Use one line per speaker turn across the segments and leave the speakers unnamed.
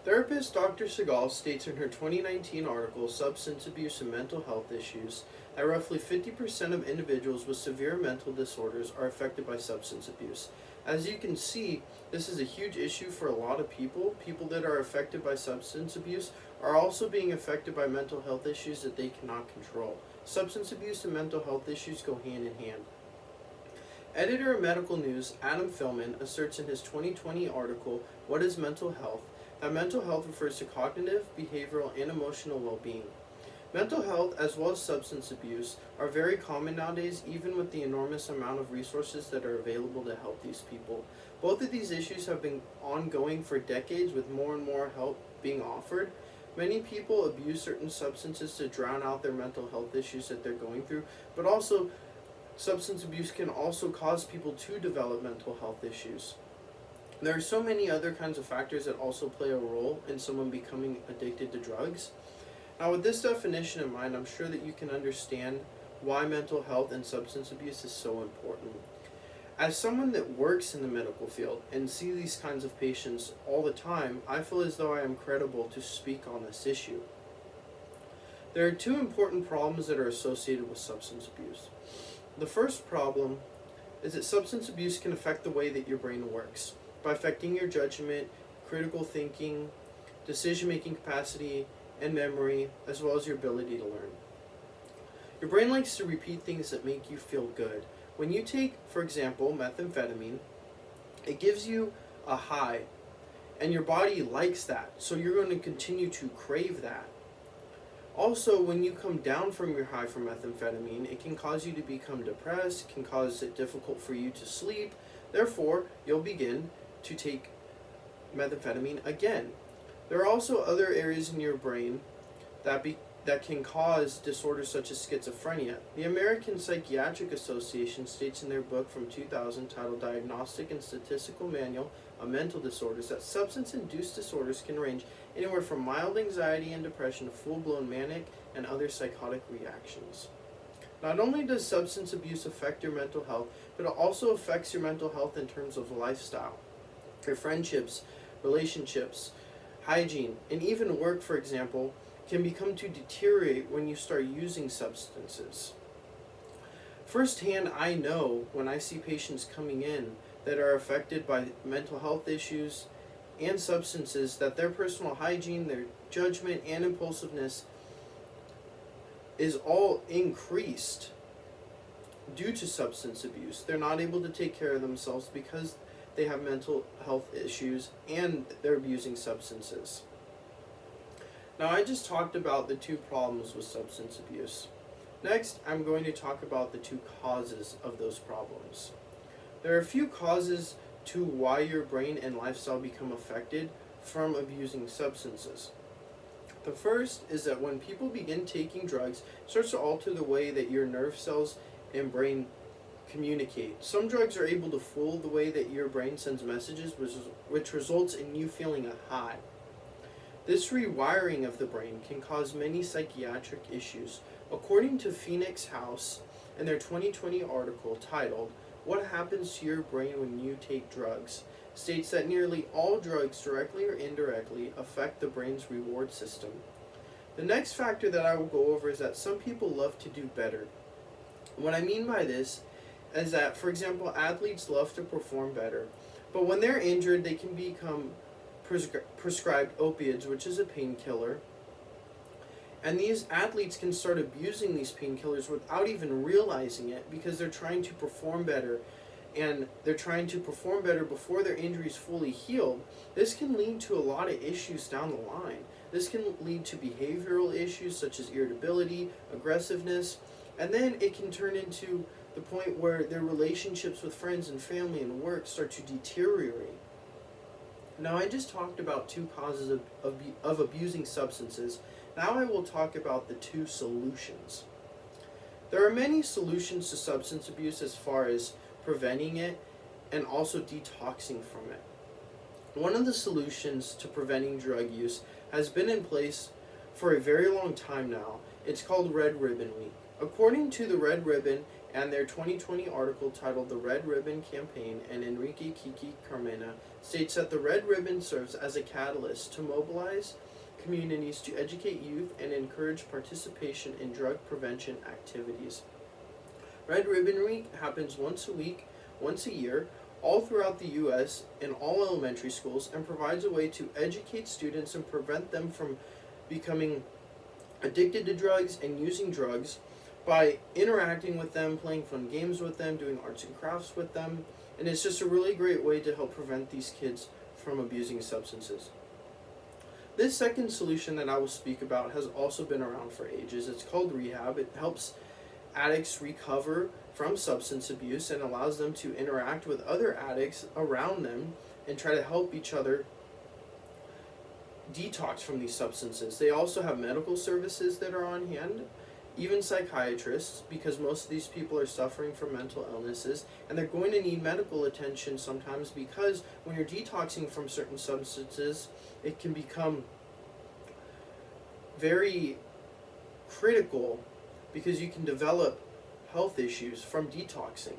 Therapist Dr. Segal states in her 2019 article, Substance Abuse and Mental Health Issues, that roughly 50% of individuals with severe mental disorders are affected by substance abuse. As you can see, this is a huge issue for a lot of people. People that are affected by substance abuse are also being affected by mental health issues that they cannot control. Substance abuse and mental health issues go hand in hand. Editor of Medical News, Adam Filman, asserts in his 2020 article, What is Mental Health?, that mental health refers to cognitive, behavioral, and emotional well-being. Mental health, as well as substance abuse, are very common nowadays, even with the enormous amount of resources that are available to help these people. Both of these issues have been ongoing for decades, with more and more help being offered. Many people abuse certain substances to drown out their mental health issues that they're going through, but also substance abuse can also cause people to develop mental health issues. There are so many other kinds of factors that also play a role in someone becoming addicted to drugs. Now, with this definition in mind, I'm sure that you can understand why mental health and substance abuse is so important. As someone that works in the medical field and see these kinds of patients all the time, I feel as though I am credible to speak on this issue. There are two important problems that are associated with substance abuse. The first problem is that substance abuse can affect the way that your brain works by affecting your judgment, critical thinking, decision-making capacity, and memory, as well as your ability to learn. Your brain likes to repeat things that make you feel good. When you take, for example, methamphetamine, it gives you a high, and your body likes that, so you're going to continue to crave that. Also, when you come down from your high from methamphetamine, it can cause you to become depressed, can cause it difficult for you to sleep. Therefore, you'll begin to take methamphetamine again. There are also other areas in your brain that can cause disorders such as schizophrenia. The American Psychiatric Association states in their book from 2000 titled Diagnostic and Statistical Manual of Mental Disorders that substance-induced disorders can range anywhere from mild anxiety and depression to full-blown manic and other psychotic reactions. Not only does substance abuse affect your mental health, but it also affects your mental health in terms of lifestyle. Your friendships, relationships, hygiene, and even work, for example, can become to deteriorate when you start using substances. Firsthand, I know when I see patients coming in that are affected by mental health issues and substances that their personal hygiene, their judgment, and impulsiveness is all increased due to substance abuse. They're not able to take care of themselves because they have mental health issues and they're abusing substances. Now, I just talked about the two problems with substance abuse. Next, I'm going to talk about the two causes of those problems. There are a few causes to why your brain and lifestyle become affected from abusing substances. The first is that when people begin taking drugs, it starts to alter the way that your nerve cells and brain communicate. Some drugs are able to fool the way that your brain sends messages, which results in you feeling a high. This rewiring of the brain can cause many psychiatric issues. According to Phoenix House, in their 2020 article titled, What Happens to Your Brain When You Take Drugs, states that nearly all drugs, directly or indirectly, affect the brain's reward system. The next factor that I will go over is that some people love to do better. What I mean by this is that, for example, athletes love to perform better, but when they're injured, they can become prescribed opioids, which is a painkiller, and these athletes can start abusing these painkillers without even realizing it because they're trying to perform better, and they're trying to perform better before their injury is fully healed. This can lead to a lot of issues down the line. This can lead to behavioral issues such as irritability, aggressiveness, and then it can turn into the point where their relationships with friends and family and work start to deteriorate. Now, I just talked about two causes of abusing substances. Now I will talk about the two solutions. There are many solutions to substance abuse as far as preventing it and also detoxing from it. One of the solutions to preventing drug use has been in place for a very long time now. It's called Red Ribbon Week. According to the Red Ribbon, and their 2020 article titled The Red Ribbon Campaign, and Enrique Kiki Carmena states that the Red Ribbon serves as a catalyst to mobilize communities to educate youth and encourage participation in drug prevention activities. Red Ribbon Week happens once a year, all throughout the U.S. in all elementary schools, and provides a way to educate students and prevent them from becoming addicted to drugs and using drugs by interacting with them, playing fun games with them, doing arts and crafts with them, and it's just a really great way to help prevent these kids from abusing substances. This second solution that I will speak about has also been around for ages. It's called rehab. It helps addicts recover from substance abuse and allows them to interact with other addicts around them and try to help each other detox from these substances. They also have medical services that are on hand, even psychiatrists, because most of these people are suffering from mental illnesses and they're going to need medical attention sometimes, because when you're detoxing from certain substances, it can become very critical because you can develop health issues from detoxing.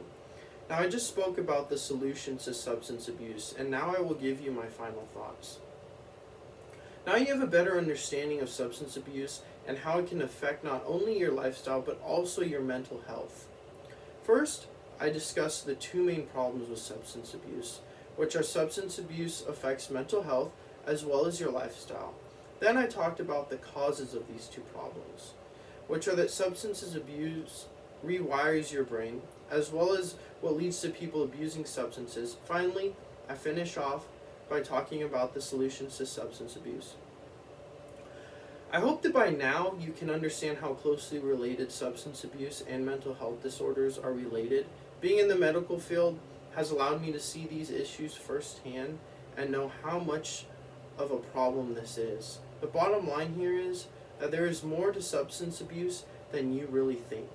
Now, I just spoke about the solutions to substance abuse, and now I will give you my final thoughts. Now you have a better understanding of substance abuse and how it can affect not only your lifestyle but also your mental health. First, I discussed the two main problems with substance abuse, which are substance abuse affects mental health as well as your lifestyle. Then I talked about the causes of these two problems, which are that substance abuse rewires your brain, as well as what leads to people abusing substances. Finally, I finish off by talking about the solutions to substance abuse. I hope that by now you can understand how closely related substance abuse and mental health disorders are related. Being in the medical field has allowed me to see these issues firsthand and know how much of a problem this is. The bottom line here is that there is more to substance abuse than you really think.